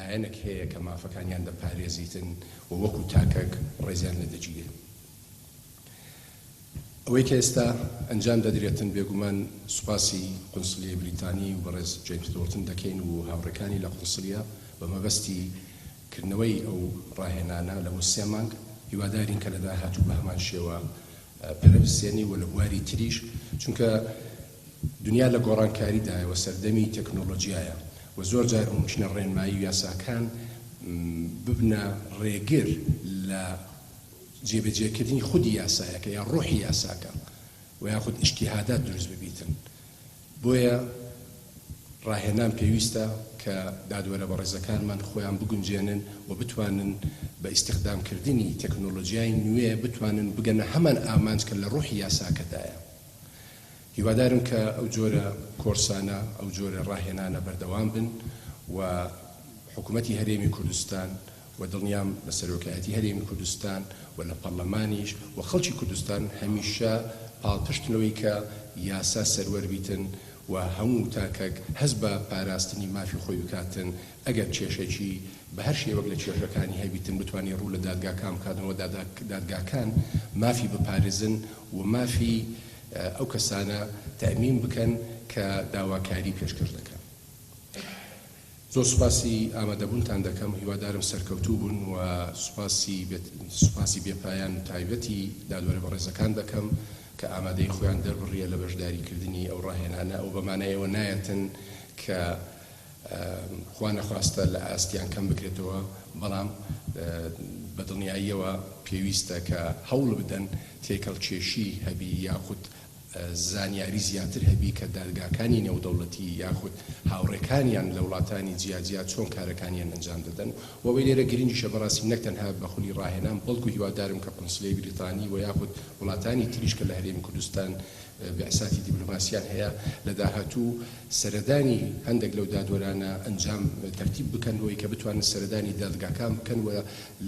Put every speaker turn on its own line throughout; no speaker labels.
لایەنێک هەیە کە مافەکانیان دەپارێزیتن و وەکو تاکەک ڕێزیان لە دەگیرێت. ئەوەی کە ئێستا ئەنجام دەدرێتن بێگومان سوپاسی قونسڵیەی بریتانی و بەڕێز جیمس دۆڵتن دەکەین و هاوڕێکانی لە قونسڵیە بە مەبەستی کردنەوەی ئەو ڕاهێنانە لە سێ مانگ هیوادارین کە لە داهاتوو بە هەمان شێوە پەرەبسێنی و لە بواری تریش، چونکە دنیا لە گۆڕانکاریدایەوە سەردەمی تەکنۆلۆژیایە و زۆر جار ممکنە ڕێنمایی و یاساکان ببنە ڕێگر لە جێبەجێکردنی خودی یاسایەکە یا ڕۆحی یاساکە و یاخود ئیجتیهادات دروست ببیتن. بۆیە ڕاهێنان پێویستە کە دادوەرە بەڕێزەکانمان خۆیان بگونجێنن و بتوانن بە ئیستیخدامکردنی تەکنۆلۆژیای نوێ بتوانن بگەنە هەمان ئامانج کە لە ڕۆحی یاساکەدایە. هیوادارم کە ئەو جۆرە کۆرسانە ئەو جۆرە ڕاهێنانە بەردەوام بن و حکوومەتی هەرێمی کوردستان و دڵنیام بە سەرۆکایەتی هەرێمی کوردستان و لە پەرلەمانیش و خەڵکی کوردستان هەمیشە پاڵپشتنەوەی کە یاسا سەروەر بیتن و هەموو تاکەک هەست بە پاراستنی مافی خۆی بکاتن. ئەگەر کێشێکی بە هەر شێوەک لە کێشەکانی هەبیتن بتوانین ڕوو لە دادگاکان بکاتنەوە دادگاکان مافی بپارێزن و مافی ئەو کەسانە تەمین بکەن کە داواکاری پێشکەش دەکەن. زۆر سوپاسی ئامادەبوونتان دەکەم، هیوادارم سەرکەوتوو بوون و سوپاسی بێپایان تایبەتی دادوەرە بەڕێزەکان دەکەم کە ئامادەی خۆیان دەربڕیە لە بەشداریکردنی ئەو ڕاهێنانە ئەو بەمانایەوە نایەتن کە خوا نەخواستە لە ئاستیان کەم بکرێتەوە، بەڵام بەدڵنیاییەوە پێویستە کە هەوڵ بدەن تێکەڵکێشی هەبی یاخود زانیاری زیاتر هەبی کە دادگاکانی نێودەوڵەتی یاخود هاوڕێکانیان لە وڵاتانی جیاجیا چۆن کارەکانیان ئەنجام دەدەن. وەوەی لێرە گرنگیشە بەڕاستی نەک تەنها بەخولی ڕاهێنان، بەڵکو هیوادارم کە قونسڵەی بریتانی و یاخود وڵاتانی تریش کە لە هەرێمی کوردستان بەعساتی دیپلۆماسیان هەیە لە داهاتوو سەردانی هەندێک لەو دادوەرانە ئەنجام تەرتیب بکەنەوەی کە بتوانن سەردانی دادگاکان بکەنەوە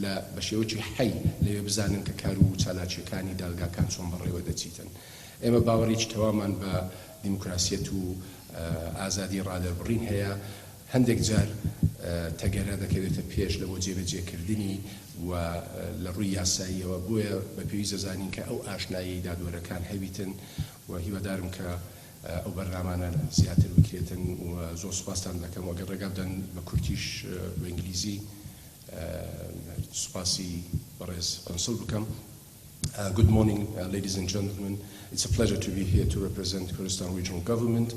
لە بە شێوەیەکی حەی لەوێ بزانن کە کار و چالاکیەکانی دادگاکان چۆن بەڕێوە دەچیتن. ئێمە باوەڕێکی تەوامان بە دیموکراسیەت و ئازادی ڕادەربڕین هەیە. هەندێک جار تەگەرە دەکەوێتە پێش لە بۆ جێبەجێکردنی و لە ڕووی یاساییەوە، بۆیە بە پێویست دەزانین کە ئەو ئاشنایی دادوەرەکان هەبیتن و هیوادارم کە ئەو بەرنامانە زیاتر بکرێتن و زۆر سوپاسان دەکەم و ئەگەر ڕێگا بدەن بە کورتیش و ئینگلیزی سوپاسی بەڕێز کۆنسڵ بکەم. Good morning, ladies and gentlemen. It's a pleasure to be here to represent Kurdistan Regional Government.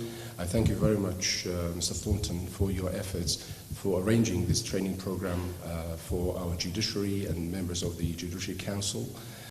I thank you very much, Mr. Thornton, for your efforts for arranging this training program for our judiciary and members of the Judiciary Council.